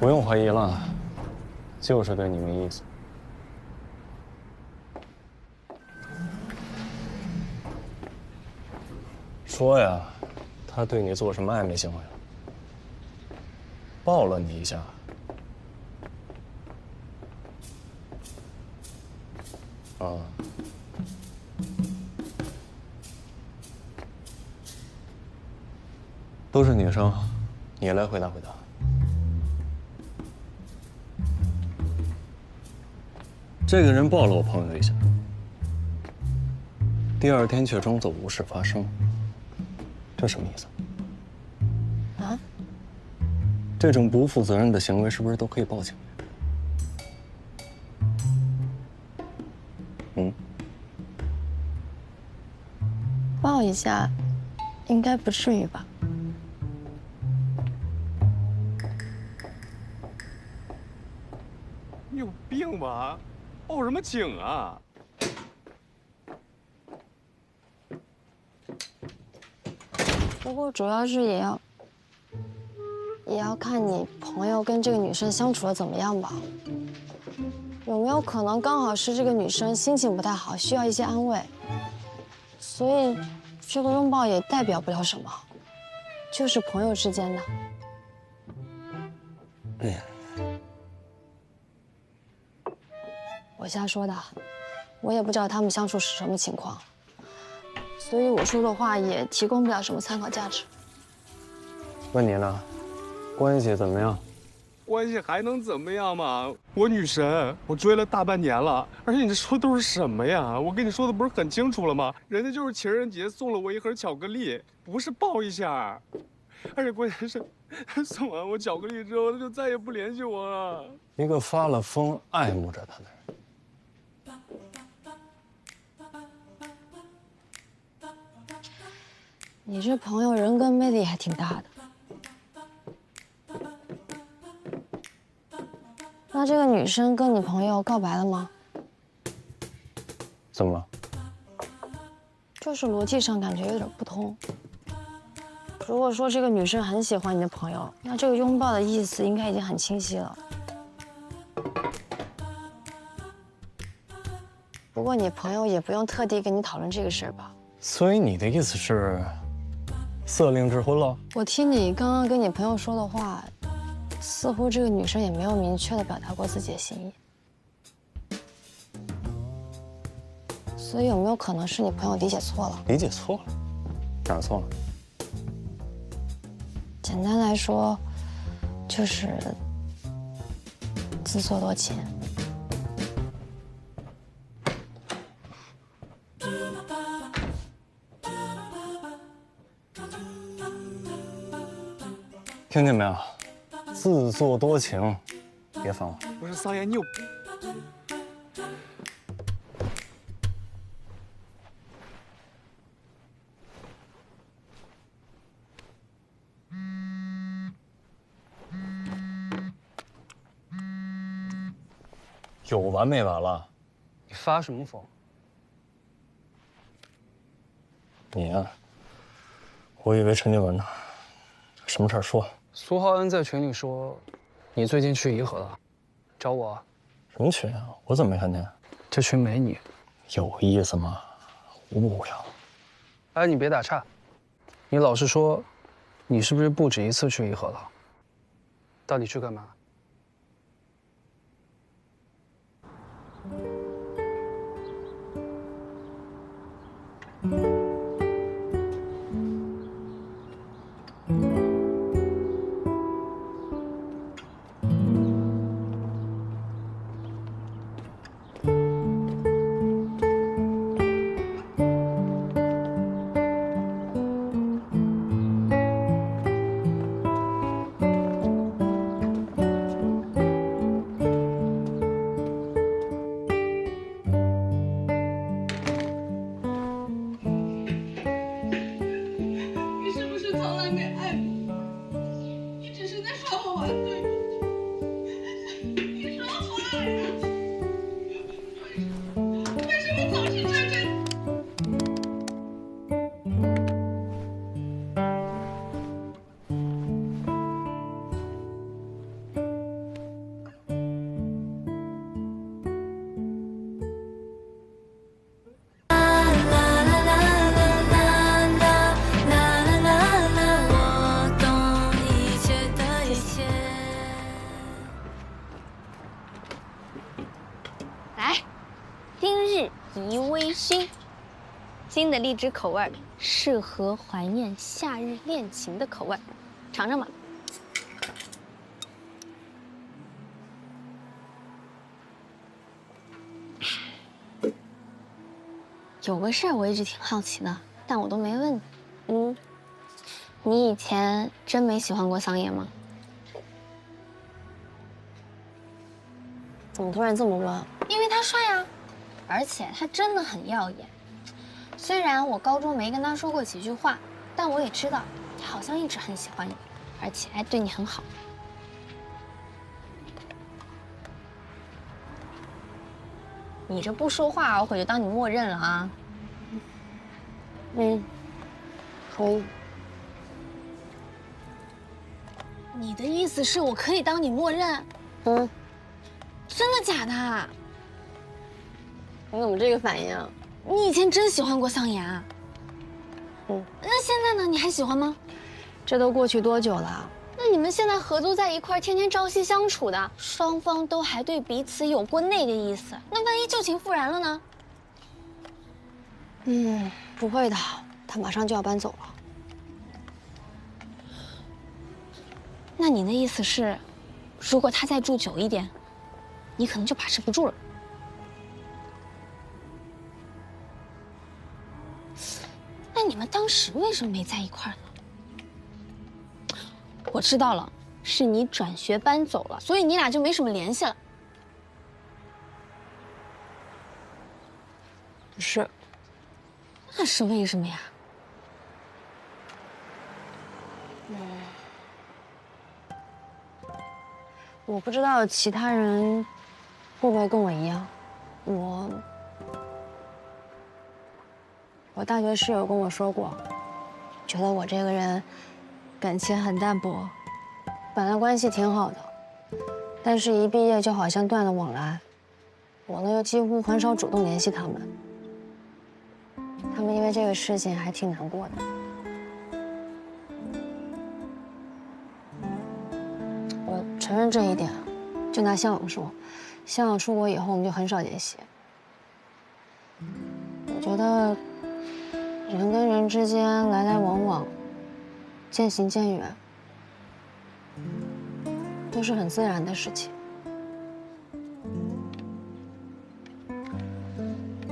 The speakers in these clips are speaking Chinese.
不用怀疑了，就是对你没意思。说呀，他对你做什么暧昧行为了？抱了你一下？啊？都是女生，你来回答回答。这个人抱了我朋友一下，第二天却装作无事发生，这什么意思？啊？这种不负责任的行为是不是都可以报警？嗯？抱一下，应该不至于吧？你有病吧？报什么警啊？不过主要是也要看你朋友跟这个女生相处的怎么样吧。有没有可能刚好是这个女生心情不太好，需要一些安慰，所以这个拥抱也代表不了什么，就是朋友之间的。我瞎说的，我也不知道他们相处是什么情况，所以我说的话也提供不了什么参考价值。问你呢，关系怎么样？关系还能怎么样嘛？我女神，我追了大半年了，而且你这说的都是什么呀？我跟你说的不是很清楚了吗？人家就是情人节送了我一盒巧克力，不是抱一下，而且关键是，送完我巧克力之后，他就再也不联系我了。一个发了疯爱慕着他的人。你这朋友人格魅力还挺大的。那这个女生跟你朋友告白了吗？怎么了？就是逻辑上感觉有点不通。如果说这个女生很喜欢你的朋友，那这个拥抱的意思应该已经很清晰了。不过你朋友也不用特地跟你讨论这个事儿吧？所以你的意思是，色令智昏了？我听你刚刚跟你朋友说的话，似乎这个女生也没有明确的表达过自己的心意。所以有没有可能是你朋友理解错了？理解错了？哪儿错了？简单来说，就是自作多情。听见没有？自作多情，别烦我。不是桑岩，你有有完没完了？你发什么疯？你呀、我以为陈静文呢。什么事儿说？苏浩恩在群里说，你最近去颐和了，找我啊。什么群啊？我怎么没看见？这群没你。有意思吗？无不无聊？哎，你别打岔，你老实说，你是不是不止一次去颐和了？到底去干嘛？来，今日宜微醺，新的荔枝口味，适合怀念夏日恋情的口味，尝尝吧。有个事儿我一直挺好奇的，但我都没问你。你以前真没喜欢过桑野吗？怎么突然这么问？因为他帅啊，而且他真的很耀眼。虽然我高中没跟他说过几句话，但我也知道他好像一直很喜欢你，而且还对你很好。你这不说话，我就当你默认了啊。可以。你的意思是我可以当你默认？真的假的？你怎么这个反应啊？你以前真喜欢过桑芽？那现在呢？你还喜欢吗？这都过去多久了？那你们现在合租在一块儿，天天朝夕相处的，双方都还对彼此有过那个意思，那万一旧情复燃了呢？不会的，他马上就要搬走了。那你的意思是，如果他再住久一点，你可能就把持不住了。那你们当时为什么没在一块儿呢？我知道了，是你转学搬走了，所以你俩就没什么联系了。不是，那是为什么呀？我不知道其他人会不会跟我一样。我大学室友跟我说过，觉得我这个人感情很淡薄，本来关系挺好的，但是一毕业就好像断了往来。我呢又几乎很少主动联系他们，他们因为这个事情还挺难过的。我承认这一点，就拿向阳说，向阳出国以后我们就很少联系。我觉得人跟人之间来来往往，渐行渐远，都是很自然的事情。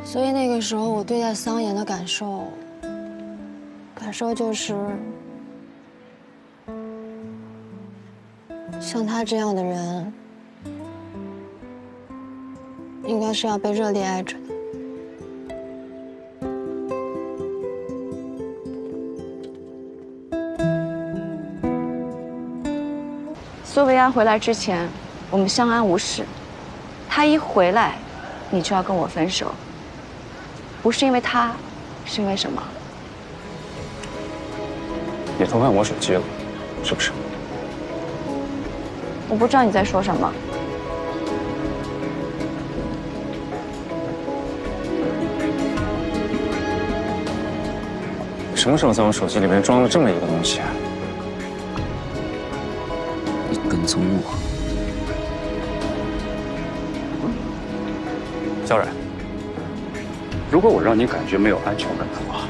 所以那个时候我对待桑延的感受就是，像他这样的人，应该是要被热烈爱着的。苏维安回来之前，我们相安无事。他一回来，你就要跟我分手。不是因为他，是因为什么？你偷看我手机了，是不是？我不知道你在说什么。你什么时候在我手机里面装了这么一个东西啊？你跟踪我，萧然，如果我让你感觉没有安全感的话，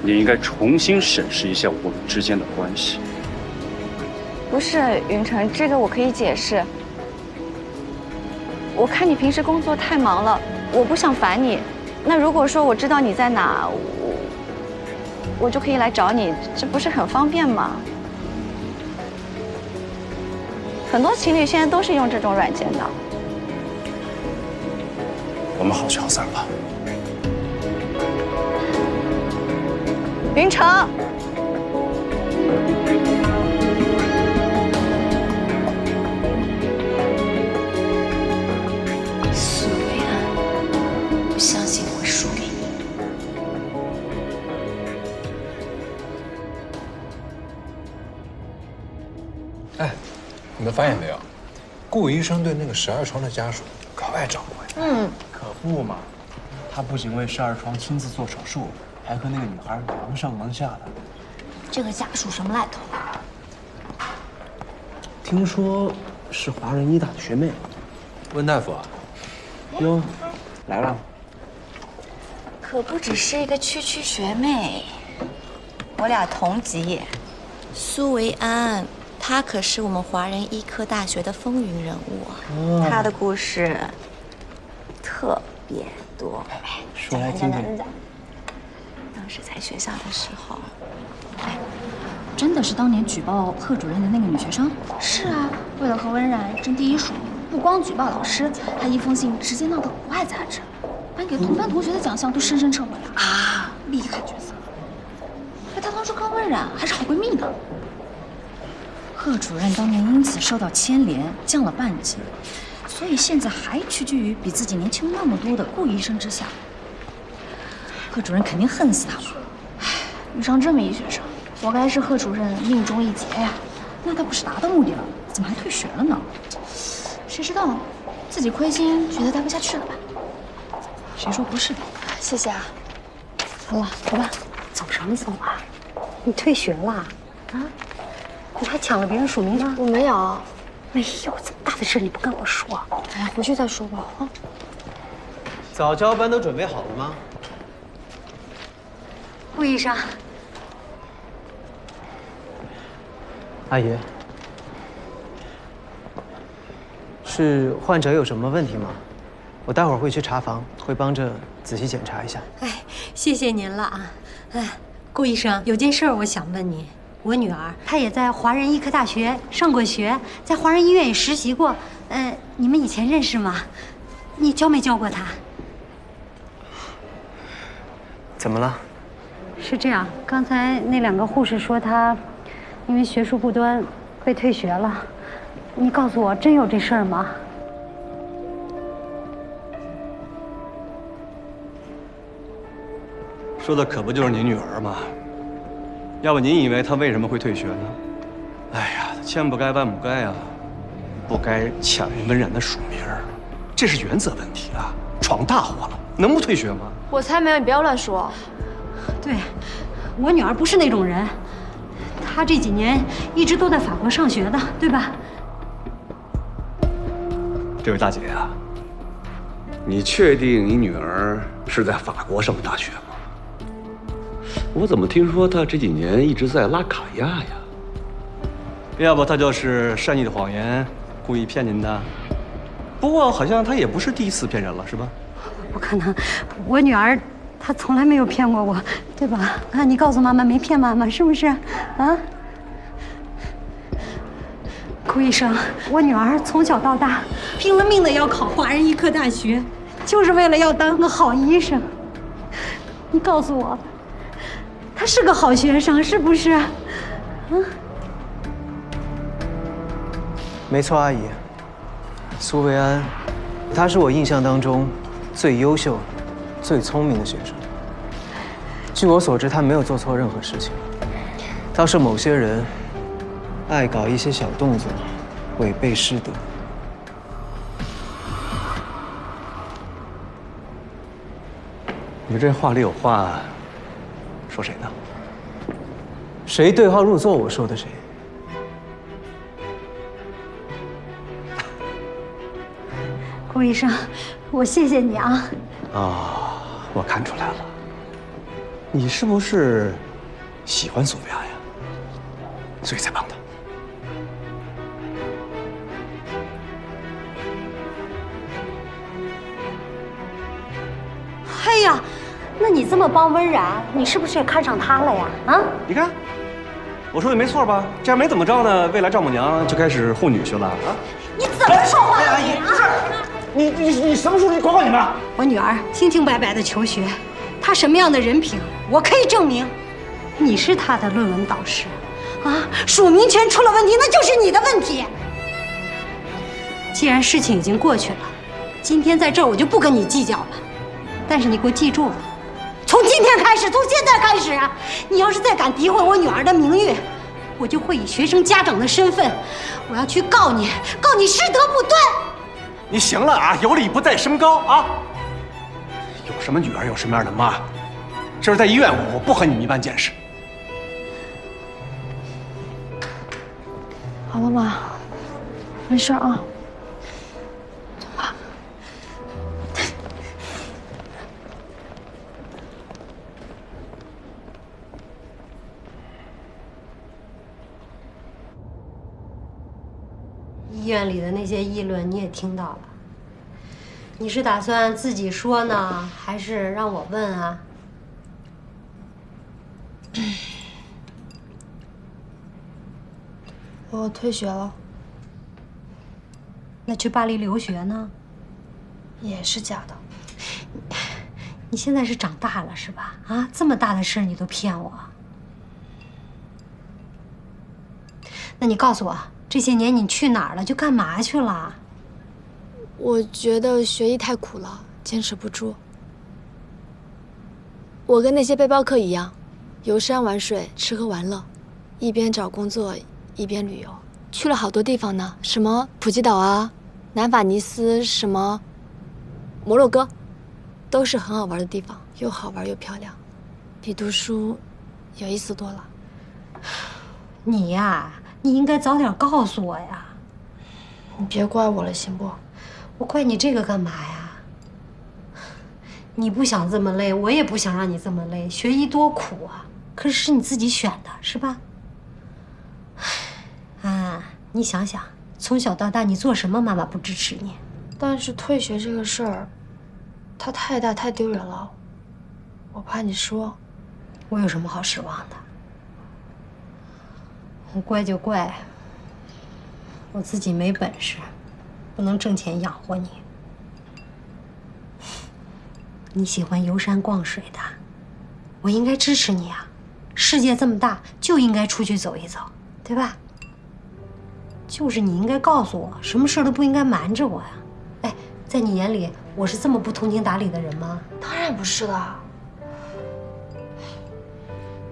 你应该重新审视一下我们之间的关系。不是云晨，这个我可以解释。我看你平时工作太忙了，我不想烦你。那如果说我知道你在哪，我就可以来找你，这不是很方便吗？很多情侣现在都是用这种软件的。我们好聚好散吧。云城。苏维安，不相信我会输给你。哎，你们发现没有，顾医生对那个12床的家属格外照顾呀。可不嘛，他不仅为12床亲自做手术，还和那个女孩忙上忙下的。这个家属什么来头？听说是华人医大的学妹。温大夫啊，哟，来了。可不只是一个区区学妹，我俩同级。苏维安，她可是我们华人医科大学的风云人物啊！她的故事特别多。说来听听。当时在学校的时候，真的是当年举报贺主任的那个女学生？是啊，为了和温冉争第一署名，不光举报老师，还一封信直接闹到国外杂志，班给同班同学的奖项都深深撤回了啊！厉害角色。哎，她当初跟温冉还是好闺蜜呢。贺主任当年因此受到牵连，降了半级，所以现在还屈居于比自己年轻那么多的顾医生之下。贺主任肯定恨死他了。唉，遇上这么一学生，活该是贺主任命中一劫呀。那他不是达到目的了，怎么还退学了呢？谁知道，自己亏心，觉得待不下去了吧？谁说不是的？谢谢啊。好了，走吧。走什么走啊？你退学了啊？你还抢了别人署名呢？我没有。哎呦，这么大的事你不跟我说？哎呀，回去再说吧。啊。早教班都准备好了吗？顾医生。阿姨，是患者有什么问题吗？我待会儿会去查房，会帮着仔细检查一下。哎，谢谢您了啊！哎，顾医生，有件事儿我想问你。我女儿她也在华人医科大学上过学，在华人医院也实习过。你们以前认识吗？你教没教过她？怎么了？是这样，刚才那2个护士说她因为学术不端被退学了。你告诉我，真有这事儿吗？说的可不就是您女儿吗？要不您以为她为什么会退学呢？哎呀，千不该万不该啊，不该抢人温冉的署名，这是原则问题啊，闯大祸了，能不退学吗？我才没有，你不要乱说。对，我女儿不是那种人，她这几年一直都在法国上学的，对吧？这位大姐啊，你确定你女儿是在法国上的大学吗？我怎么听说她这几年一直在拉卡亚呀？要不她就是善意的谎言，故意骗您的。不过好像她也不是第一次骗人了，是吧？不可能，我女儿她从来没有骗过我，对吧？啊，你告诉妈妈没骗妈妈，是不是？啊？顾医生，我女儿从小到大拼了命的要考华人医科大学，就是为了要当个好医生。你告诉我，她是个好学生，是不是？啊？没错，阿姨，苏维安，他是我印象当中最优秀、最聪明的学生。据我所知，他没有做错任何事情，倒是某些人爱搞一些小动作，违背师德。你这话里有话，说谁呢？谁对号入座，我说的谁。顾医生，我谢谢你啊！啊，我看出来了，你是不是喜欢索菲亚呀？所以才帮她。哎呀，那你这么帮温冉，你是不是也看上她了呀？啊？你看，我说的没错吧？这样没怎么着呢，未来丈母娘就开始护女婿了啊！你怎么说话？阿姨，不是。你什么时候你管管你们？我女儿清清白白的求学，她什么样的人品，我可以证明。你是她的论文导师，啊，署名权出了问题，那就是你的问题。既然事情已经过去了，今天在这儿我就不跟你计较了。但是你给我记住了，从今天开始，从现在开始啊，你要是再敢诋毁我女儿的名誉，我就会以学生家长的身份，我要去告你，告你师德不端。你行了啊，有理不在声高啊！有什么女儿有什么样的妈，这是在医院，我不和你们一般见识。好了妈，没事啊。医院里的那些议论你也听到了。你是打算自己说呢，还是让我问啊？我退学了。那去巴黎留学呢？也是假的。你现在是长大了是吧？啊，这么大的事你都骗我。那你告诉我，这些年你去哪儿了？就干嘛去了？我觉得学医太苦了，坚持不住。我跟那些背包客一样，游山玩水，吃喝玩乐，一边找工作一边旅游，去了好多地方呢，什么普吉岛啊、南法尼斯，什么摩洛哥，都是很好玩的地方，又好玩又漂亮，比读书有意思多了。你呀，你应该早点告诉我呀。你别怪我了，行不？我怪你这个干嘛呀？你不想这么累，我也不想让你这么累。学医多苦啊，可是你自己选的，是吧？啊，你想想，从小到大你做什么，妈妈不支持你？但是退学这个事儿，它太大太丢人了，我怕你说。我有什么好失望的？我怪就怪我自己没本事，不能挣钱养活你。你喜欢游山逛水的，我应该支持你啊！世界这么大，就应该出去走一走，对吧？就是你应该告诉我，什么事都不应该瞒着我呀。哎，在你眼里，我是这么不通情达理的人吗？当然不是的。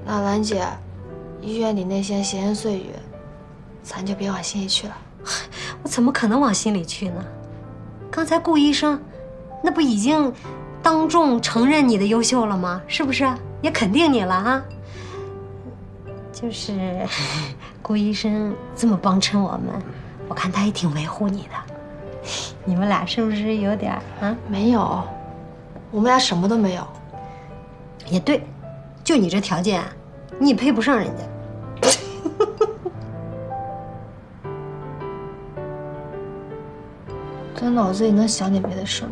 那兰姐，医院里那些闲言碎语，咱就别往心里去了。我怎么可能往心里去呢？刚才顾医生，那不已经当众承认你的优秀了吗？是不是？也肯定你了啊。就是顾医生这么帮衬我们，我看他也挺维护你的。你们俩是不是有点啊？没有，我们俩什么都没有。也对，就你这条件，你也配不上人家。咱脑子里能想点别的事吗？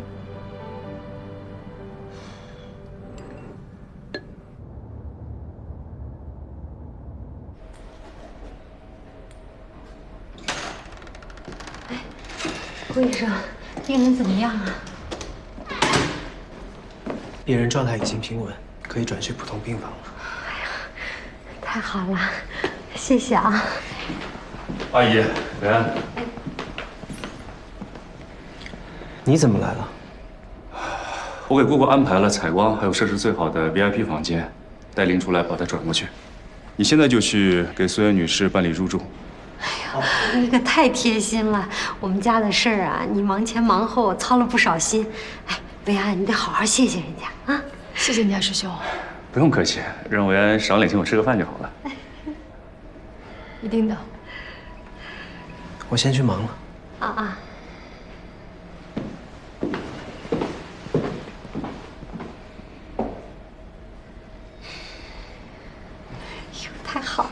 顾医生，病人怎么样啊？病人状态已经平稳，可以转去普通病房了。太好了，谢谢啊。阿姨，维安，你怎么来了？我给姑姑安排了采光还有设施最好的 VIP 房间，带林出来把她转过去。你现在就去给苏媛女士办理入住。你可太贴心了，我们家的事儿啊，你忙前忙后，操了不少心。哎，维安，你得好好谢谢人家啊！谢谢你啊，师兄。不用客气，让维安赏脸请我吃个饭就好了。一定的。我先去忙了。啊啊。哟，太好了。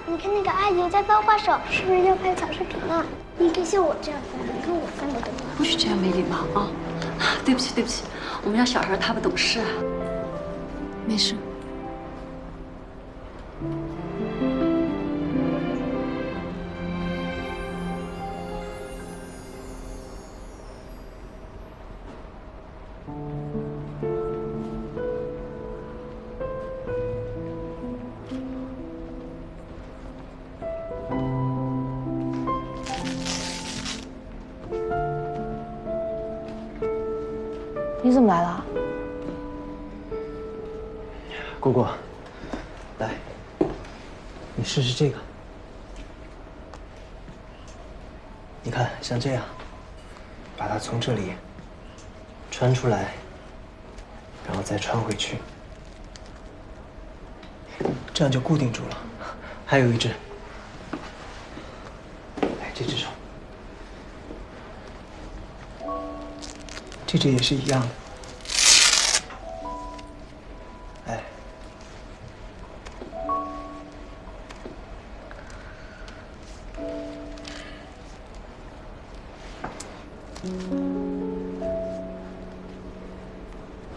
你看那个阿姨在翻花手，是不是要拍小视频了？你可以像我这样翻，你看我翻的多好。不许这样没礼貌啊！对不起，对不起，我们家小孩他不懂事啊。没事。你怎么来了？姑姑，来，你试试这个。你看，像这样，把它从这里穿出来，然后再穿回去，这样就固定住了。还有一只，来这只手，这只也是一样的。哎，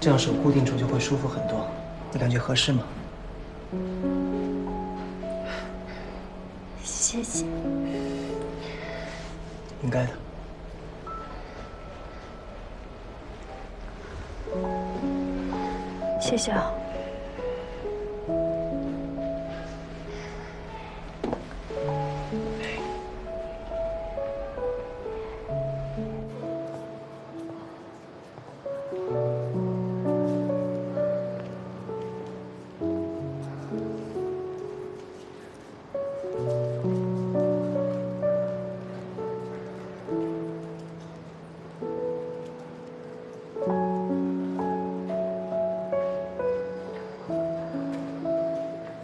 这样手固定住就会舒服很多，你感觉合适吗？谢谢。应该的。谢谢啊。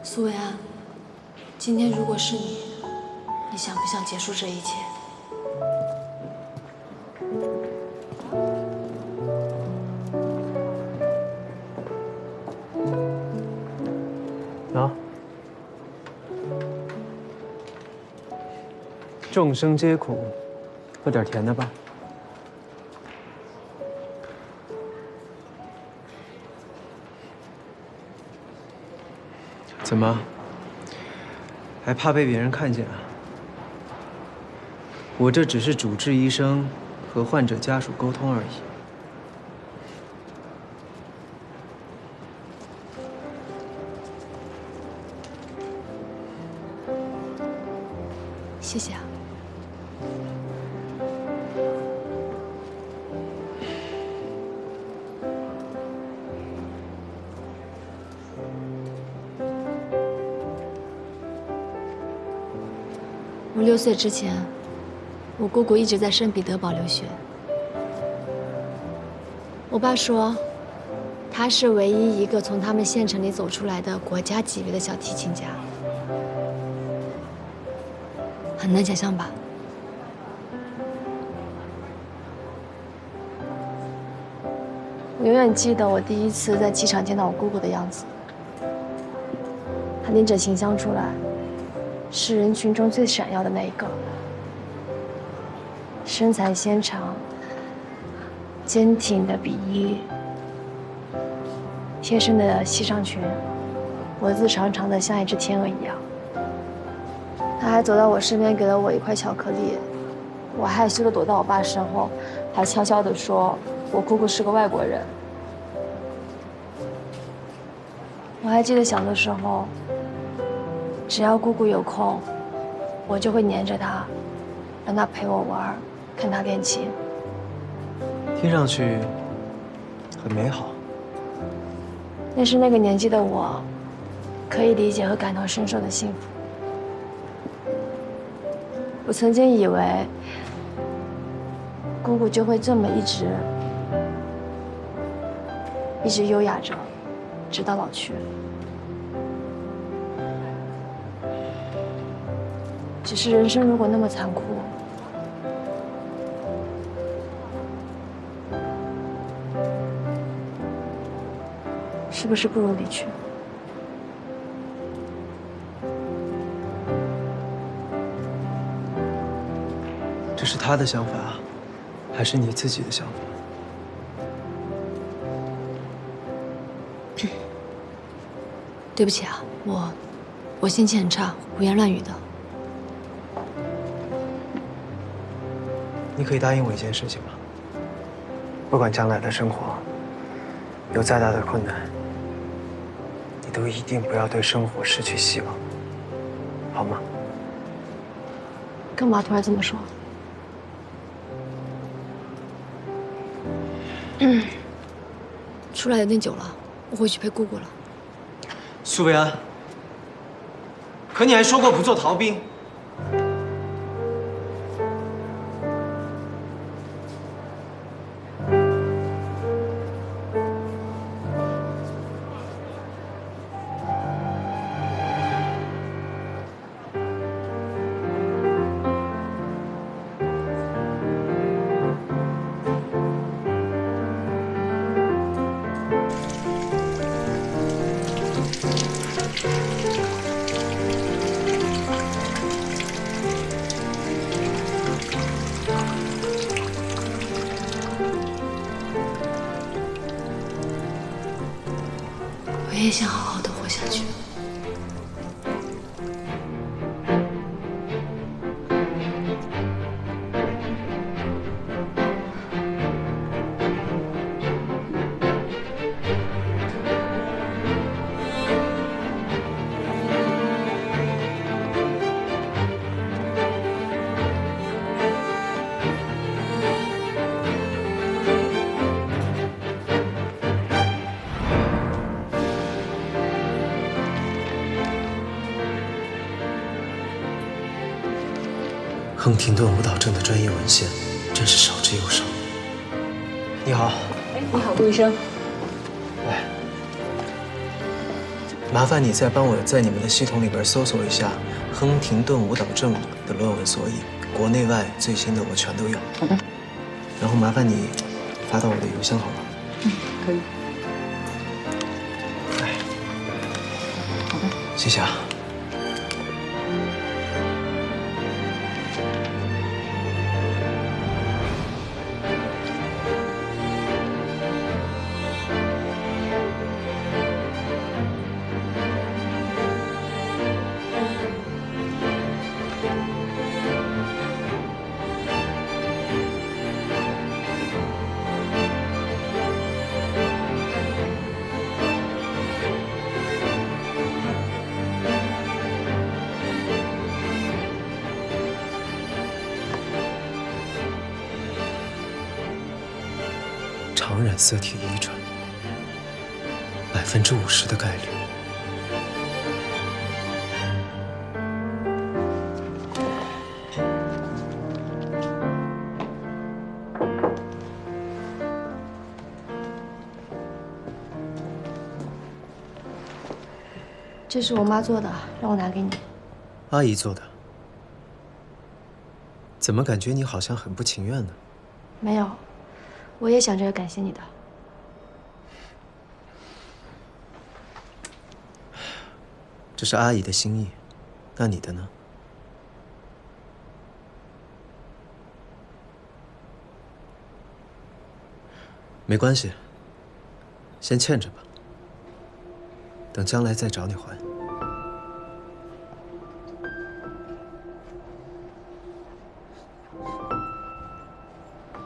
苏维安，今天如果是你，你想不想结束这一切？啊？众生皆苦，喝点甜的吧。怎么？还怕被别人看见啊？我这只是主治医生和患者家属沟通而已。谢谢啊。我6岁之前，我姑姑一直在圣彼得堡留学。我爸说，她是唯一一个从他们县城里走出来的国家级别的小提琴家，很难想象吧？我永远记得我第一次在机场见到我姑姑的样子，她拎着琴箱出来。是人群中最闪耀的那一个，身材纤长，坚挺的比翼，贴身的西上裙，脖子长长的像一只天鹅一样。他还走到我身边，给了我一块巧克力，我害羞的躲到我爸身后，还悄悄地说我姑姑是个外国人。我还记得小的时候。只要姑姑有空，我就会黏着她，让她陪我玩，看她练琴。听上去很美好。那是那个年纪的我，可以理解和感同身受的幸福。我曾经以为，姑姑就会这么一直优雅着，直到老去。只是人生如果那么残酷，是不是不如离去？这是他的想法，还是你自己的想法？对不起啊，我心情很差，胡言乱语的。你可以答应我一件事情吗？不管将来的生活有再大的困难，你都一定不要对生活失去希望，好吗？干嘛突然这么说？出来有点久了，我回去陪姑姑了。苏维安，可你还说过不做逃兵。也想好好的活下去。亨廷顿舞蹈症的专业文献真是少之又少。你好。哎，你好，顾医生。来，麻烦你再帮我在你们的系统里边搜索一下亨廷顿舞蹈症的论文索引，国内外最新的我全都有。好的。然后麻烦你发到我的邮箱好吗？嗯，可以。来。好的。谢谢啊。常染色体遗传，50%的概率。这是我妈做的，让我拿给你。阿姨做的。怎么感觉你好像很不情愿呢？没有，我也想着要感谢你的。这是阿姨的心意，那你的呢？没关系，先欠着吧，等将来再找你还。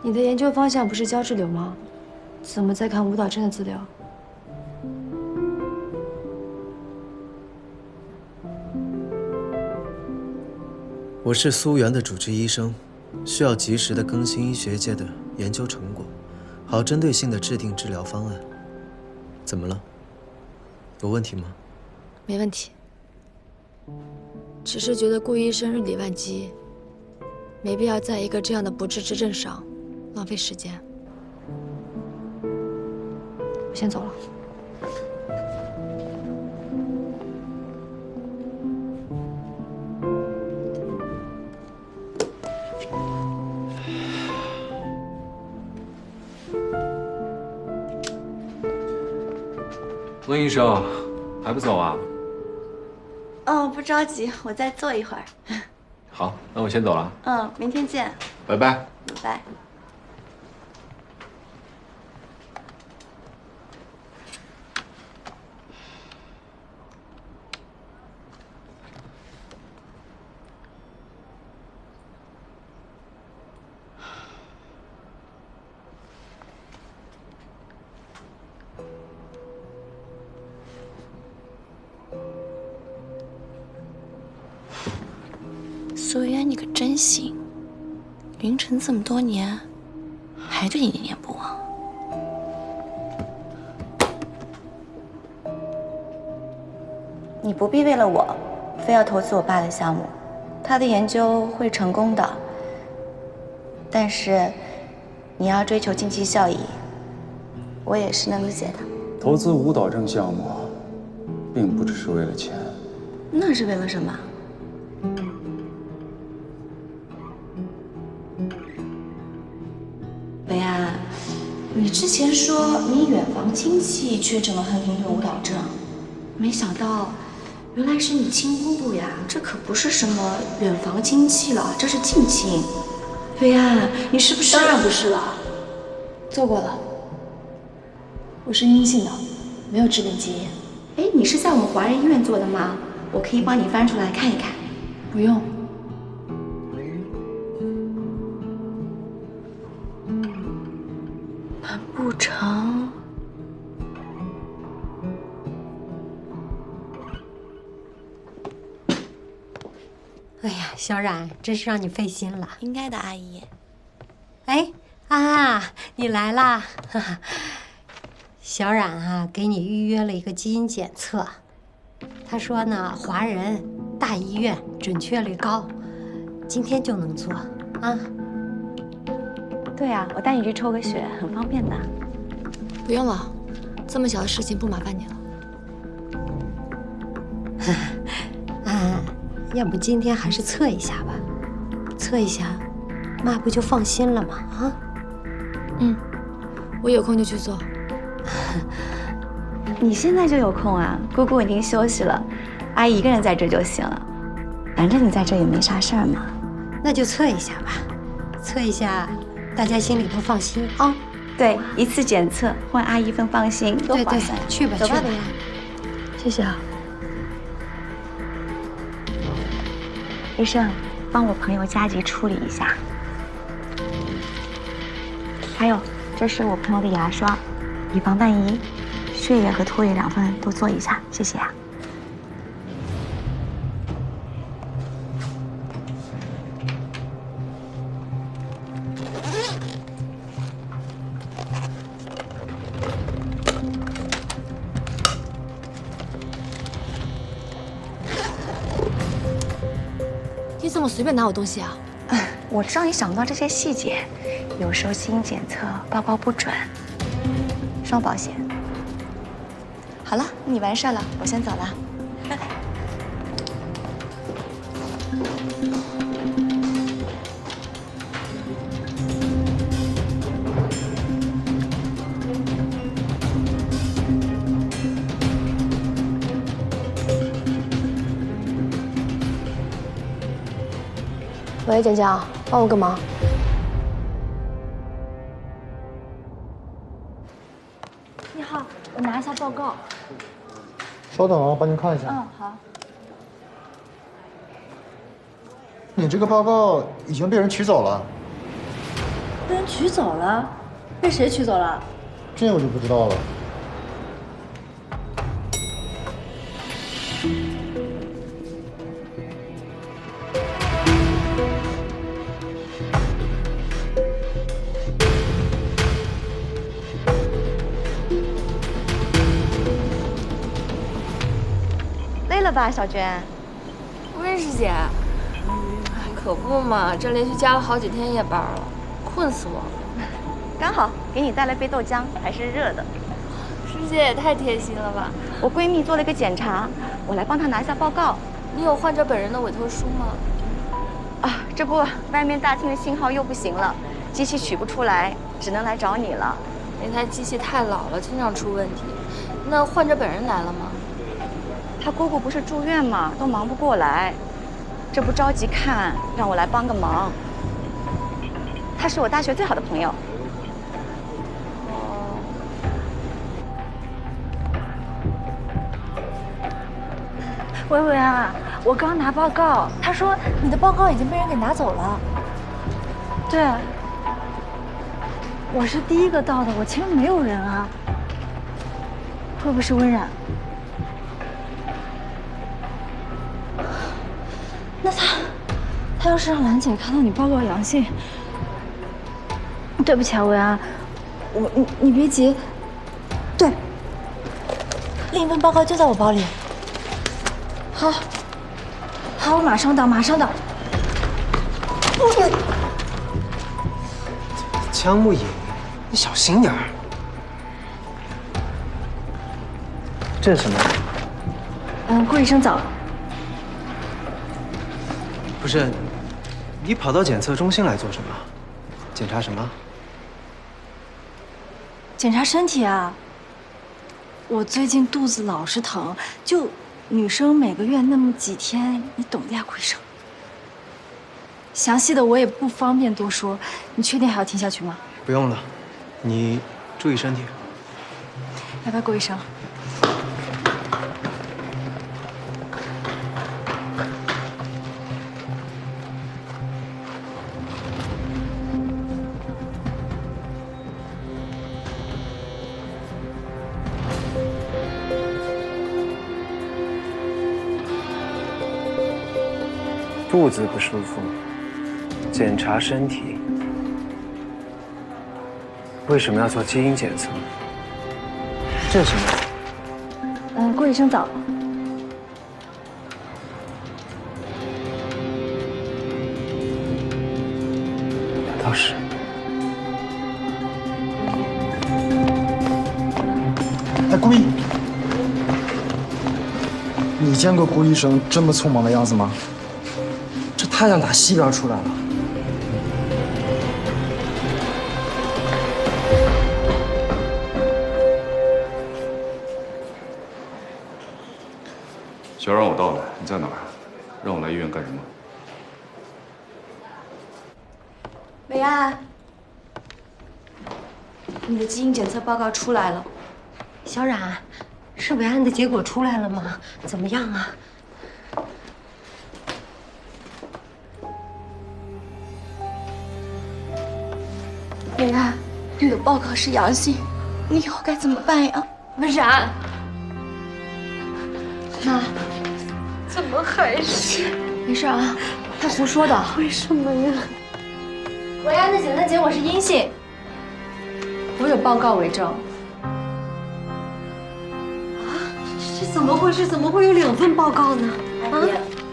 你的研究方向不是胶质瘤吗？怎么在看舞蹈症的资料？我是苏源的主治医生，需要及时的更新医学界的研究成果，好针对性的制定治疗方案。怎么了？有问题吗？没问题，只是觉得顾医生日理万机，没必要在一个这样的不治之症上浪费时间。我先走了。温医生，还不走啊？哦，不着急，我再坐一会儿。好，那我先走了。嗯，明天见。拜拜。拜拜。苏渊，你可真行！云城这么多年，还对你念念不忘。你不必为了我，非要投资我爸的项目，他的研究会成功的。但是，你要追求经济效益，我也是能理解的。投资舞蹈症项目，并不只是为了钱。那是为了什么？北岸，你之前说你远房亲戚确诊了亨廷顿舞蹈症，没想到原来是你亲姑姑呀！这可不是什么远房亲戚了，这是近亲。北岸，你是不是？当然不是了，做过了，我是阴性的，没有致病基因。哎，你是在我们华人医院做的吗？我可以帮你翻出来看一看。不用。难不成？哎呀，小冉，真是让你费心了。应该的，阿姨。哎，啊，你来啦！小冉啊，给你预约了一个基因检测。他说呢，华人大医院准确率高，今天就能做啊。对啊，我带你去抽个血，很方便的。不用了，这么小的事情不麻烦你了。啊，要不今天还是测一下吧？测一下，妈不就放心了吗？啊？嗯，我有空就去做。你现在就有空啊？姑姑已经休息了，阿姨一个人在这就行了。反正你在这也没啥事儿嘛。那就测一下吧，测一下，大家心里都放心啊。对，一次检测换阿姨份放心，多划算。去吧，走吧，去吧。谢谢啊。医生，帮我朋友加急处理一下。还有，这是我朋友的牙刷，以防万一，血液和唾液2份都做一下，谢谢啊。你怎么随便拿我东西啊？我知道你想不到这些细节，有时候基因检测报告不准，双保险。好了，你完事了，我先走了，拜拜。喂，简佳，帮我个忙。你好，我拿一下报告。稍等啊，帮您看一下。嗯，好。你这个报告已经被人取走了。被人取走了？被谁取走了？这我就不知道了。累了吧，小娟？温师姐，可不嘛，这连续加了好几天夜班了，困死我了。刚好给你带了杯豆浆，还是热的。师姐也太贴心了吧！我闺蜜做了个检查，我来帮她拿一下报告。你有患者本人的委托书吗？啊，这不，外面大厅的信号又不行了，机器取不出来，只能来找你了。那台机器太老了，经常出问题。那患者本人来了吗？他姑姑不是住院吗？都忙不过来，这不着急看，让我来帮个忙。他是我大学最好的朋友。薇薇啊，我刚拿报告，他说你的报告已经被人给拿走了。对，我是第一个到的，我前面没有人啊。会不会是温冉？那他要是让兰姐看到你报告阳性，对不起啊，薇安，你别急。对，另一份报告就在我包里。好，好，我马上到，马上到。江木影，你小心点儿。这是什么？顾医生早。不是，你跑到检测中心来做什么？检查什么？检查身体啊。我最近肚子老是疼，就女生每个月那么几天，你懂的呀，顾医生。详细的我也不方便多说，你确定还要听下去吗？不用了，你注意身体。拜拜，顾医生。肚子不舒服，检查身体，为什么要做基因检测？这是什么？顾医生早。倒是。哎，顾医，你见过顾医生这么匆忙的样子吗？这太阳打西边出来了。小冉，我到了，你在哪儿？让我来医院干什么？伟安，你的基因检测报告出来了。小冉，是伟安的结果出来了吗？怎么样啊？伟安，你的报告是阳性，你以后该怎么办呀？文冉，妈，怎么还是？没事啊，他胡说的。为什么呀？伟安的检测结果是阴性，我有报告为证。这怎么回事？怎么会有2份报告呢？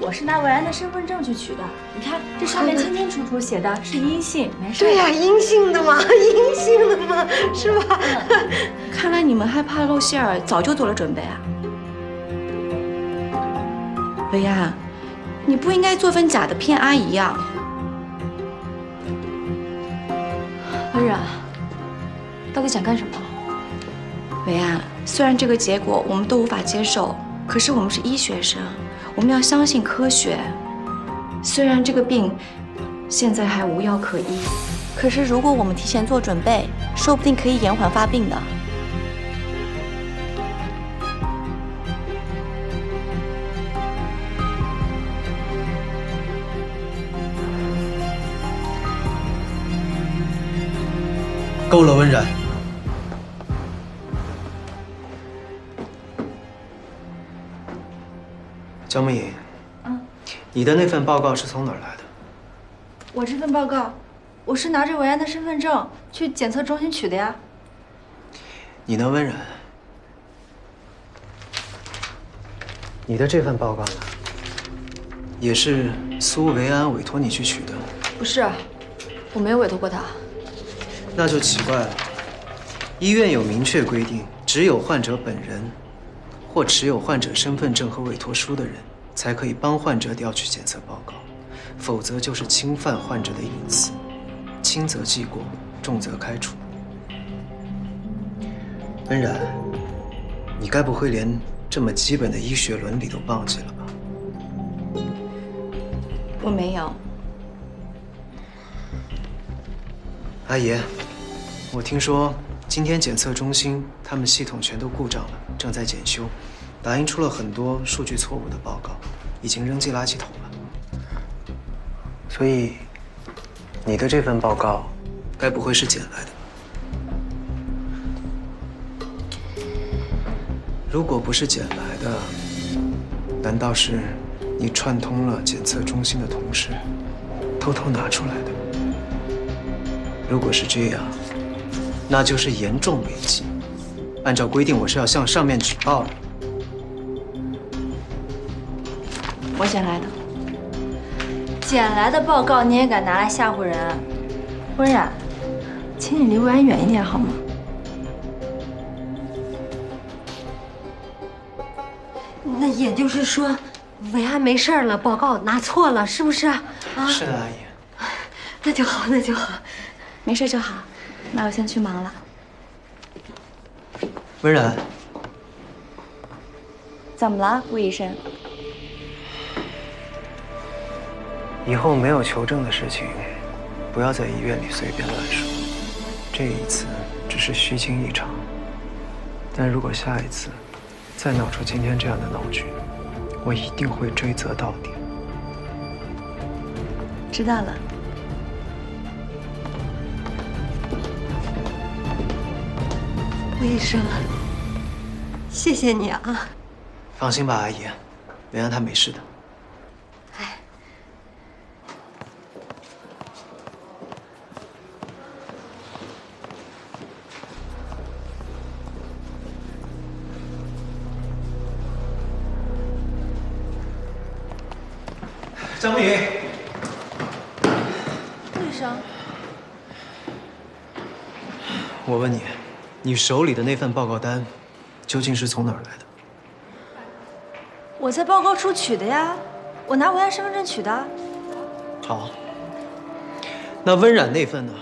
我是拿伟安的身份证去取的，你看这上面清清楚楚写的是阴性，没事。对呀，阴性的嘛，阴性的嘛，是吧？看来你们害怕露馅儿，早就做了准备啊。伟安，你不应该做份假的骗阿姨呀。温冉，到底想干什么？伟安，虽然这个结果我们都无法接受，可是我们是医学生，我们要相信科学。虽然这个病现在还无药可医，可是如果我们提前做准备，说不定可以延缓发病的。够了，温冉。江梦颖，你的那份报告是从哪儿来的？我这份报告，我是拿着伟安的身份证去检测中心取的呀。你呢，温冉？你的这份报告呢？也是苏维安委托你去取的？不是，我没有委托过他。那就奇怪了。医院有明确规定，只有患者本人或持有患者身份证和委托书的人，才可以帮患者调取检测报告，否则就是侵犯患者的隐私，轻则记过，重则开除。温冉，你该不会连这么基本的医学伦理都忘记了吧？我没有。阿姨，我听说今天检测中心他们系统全都故障了，正在检修，打印出了很多数据错误的报告，已经扔进垃圾桶了。所以，你的这份报告，该不会是捡来的？如果不是捡来的，难道是你串通了检测中心的同事，偷偷拿出来的？如果是这样，那就是严重违纪。按照规定，我是要向上面举报的。我捡来的，捡来的报告你也敢拿来吓唬人？温冉，请你离伟安远一点好吗？那也就是说，伟安没事了，报告拿错了，是不是啊？是的，阿姨。那就好，那就好。没事就好，那我先去忙了。温冉，怎么了，顾医生？以后没有求证的事情，不要在医院里随便乱说。这一次只是虚惊一场，但如果下一次再闹出今天这样的闹剧，我一定会追责到底。知道了。顾医生，谢谢你啊！放心吧，阿姨，维安他没事的。张明，顾医生，我问你，你手里的那份报告单，究竟是从哪儿来的？我在报告处取的呀，我拿文案身份证取的。好，那温冉那份呢？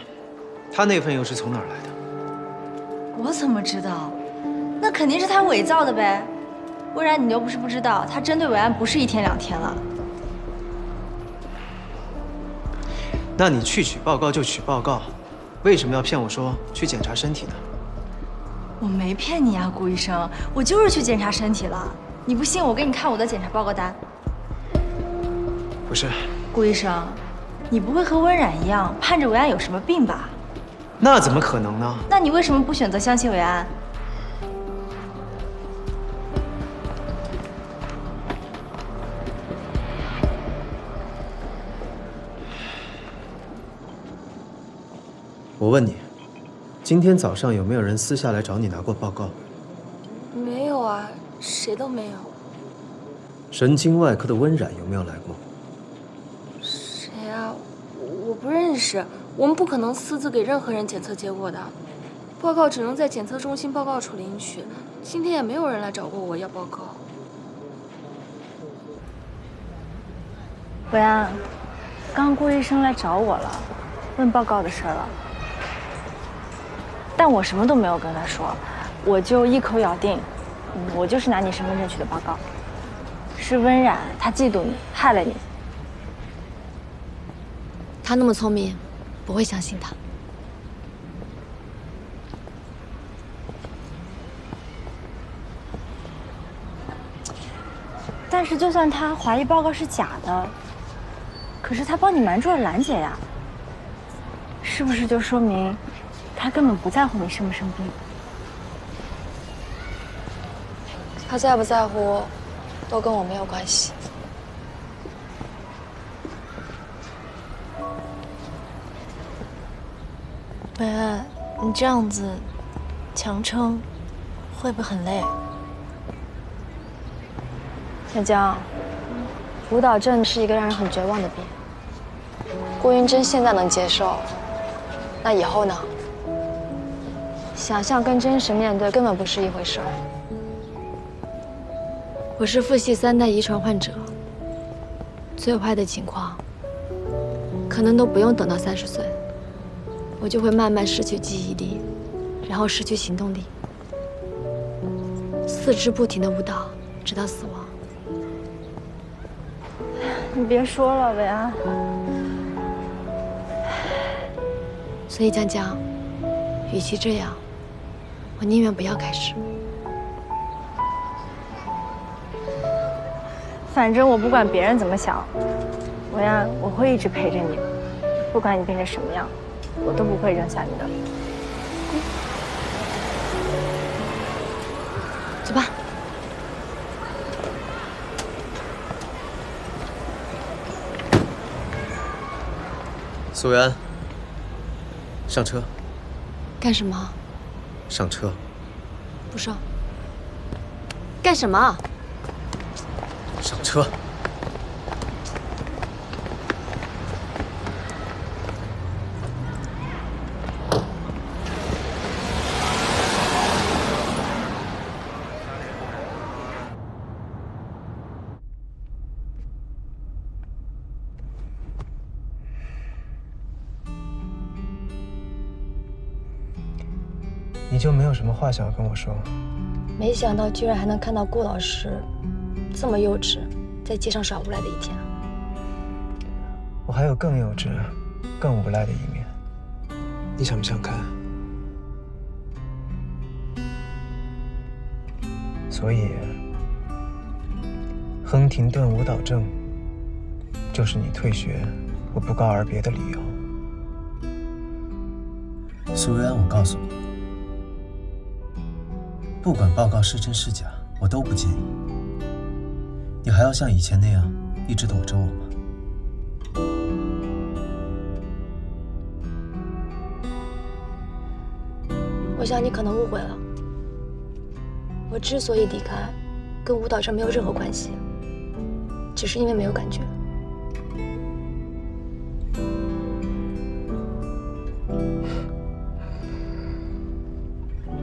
他那份又是从哪儿来的？我怎么知道？那肯定是他伪造的呗。温冉，你又不是不知道，他针对文案不是1天2天了。那你去取报告就取报告，为什么要骗我说去检查身体呢？我没骗你啊，顾医生，我就是去检查身体了。你不信，我给你看我的检查报告单。不是，顾医生，你不会和温冉一样盼着文案有什么病吧？那怎么可能呢？那你为什么不选择相信文案？我问你，今天早上有没有人私下来找你拿过报告？没有啊，谁都没有。神经外科的温冉有没有来过？谁啊？我不认识。我们不可能私自给任何人检测结果的，报告只能在检测中心报告处领取。今天也没有人来找过我要报告。文安，刚顾医生来找我了，问报告的事儿了。但我什么都没有跟他说，我就一口咬定，我就是拿你身份证取的报告。是温冉，她嫉妒你，害了你。他那么聪明，不会相信他。但是就算他怀疑报告是假的，可是他帮你瞒住了兰姐呀，是不是就说明他根本不在乎你生不生病？他在不在乎，都跟我没有关系。文安，你这样子强撑，会不会很累？小江，舞蹈症是一个让人很绝望的病。顾云珍现在能接受，那以后呢？想象跟真实面对根本不是一回事儿。我是父系3代遗传患者，最坏的情况，可能都不用等到30岁，我就会慢慢失去记忆力，然后失去行动力，四肢不停地舞蹈，直到死亡。你别说了，伟安。所以江江，与其这样，我宁愿不要开始。反正我不管别人怎么想，伟安，我会一直陪着你，不管你变成什么样，我都不会扔下你的。走吧。苏维安，上车。干什么？上车。不上。干什么？上车。你就没有什么话想要跟我说？没想到居然还能看到顾老师这么幼稚，在街上耍无赖的一天。我还有更幼稚、更无赖的一面，你想不想看？所以，亨廷顿舞蹈症就是你退学或不告而别的理由。苏维安，我告诉你，不管报告是真是假，我都不介意。你还要像以前那样一直躲着我吗？我想你可能误会了。我之所以离开，跟舞蹈症没有任何关系，只是因为没有感觉。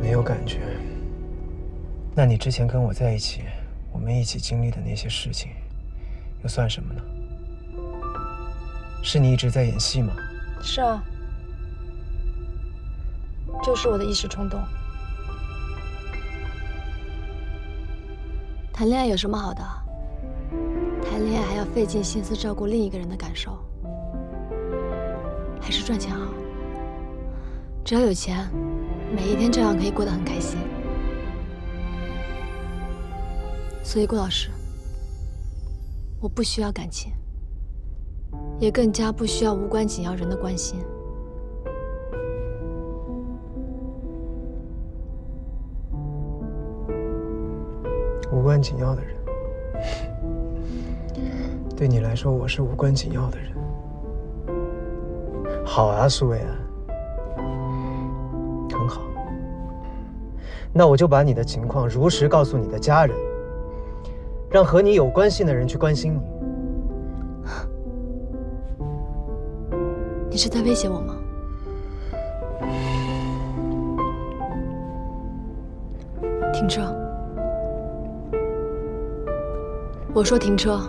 没有感觉。那你之前跟我在一起，我们一起经历的那些事情，又算什么呢？是你一直在演戏吗？是啊，就是我的一时冲动。谈恋爱有什么好的？谈恋爱还要费尽心思照顾另一个人的感受，还是赚钱好。只要有钱，每一天照样可以过得很开心。所以，顾老师，我不需要感情，也更加不需要无关紧要人的关心。无关紧要的人，对你来说，我是无关紧要的人。好啊，苏维安，很好。那我就把你的情况如实告诉你的家人，让和你有关系的人去关心你。你是在威胁我吗？停车！我说停车。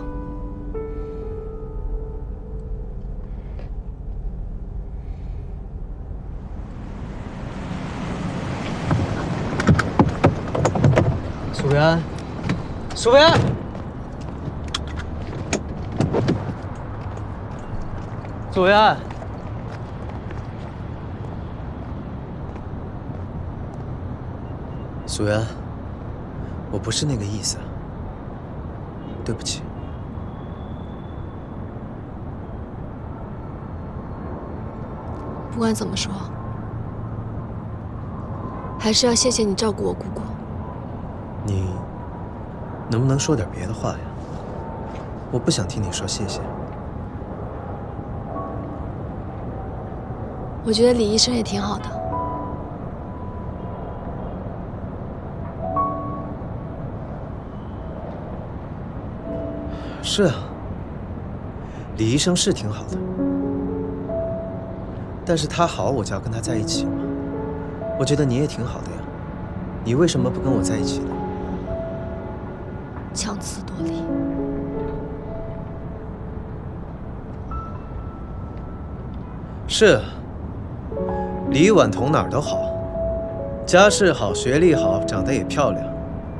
苏维安，苏维安，苏维安。苏维安，我不是那个意思，对不起。不管怎么说，还是要谢谢你照顾我姑姑。你能不能说点别的话呀？我不想听你说谢谢。我觉得李医生也挺好的。是啊，李医生是挺好的，但是他好，我就要跟他在一起吗？我觉得你也挺好的呀，你为什么不跟我在一起呢？强词夺理。是，李婉彤哪儿都好，家世好，学历好，长得也漂亮，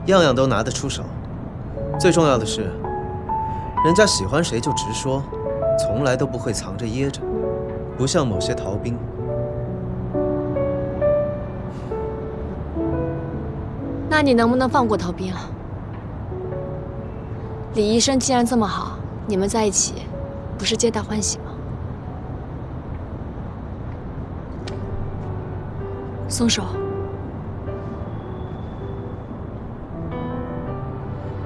样样都拿得出手。最重要的是，人家喜欢谁就直说，从来都不会藏着掖着，不像某些逃兵。那你能不能放过逃兵啊？李医生既然这么好，你们在一起，不是皆大欢喜吗？松手。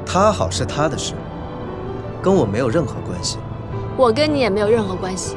他好是他的事，跟我没有任何关系。我跟你也没有任何关系。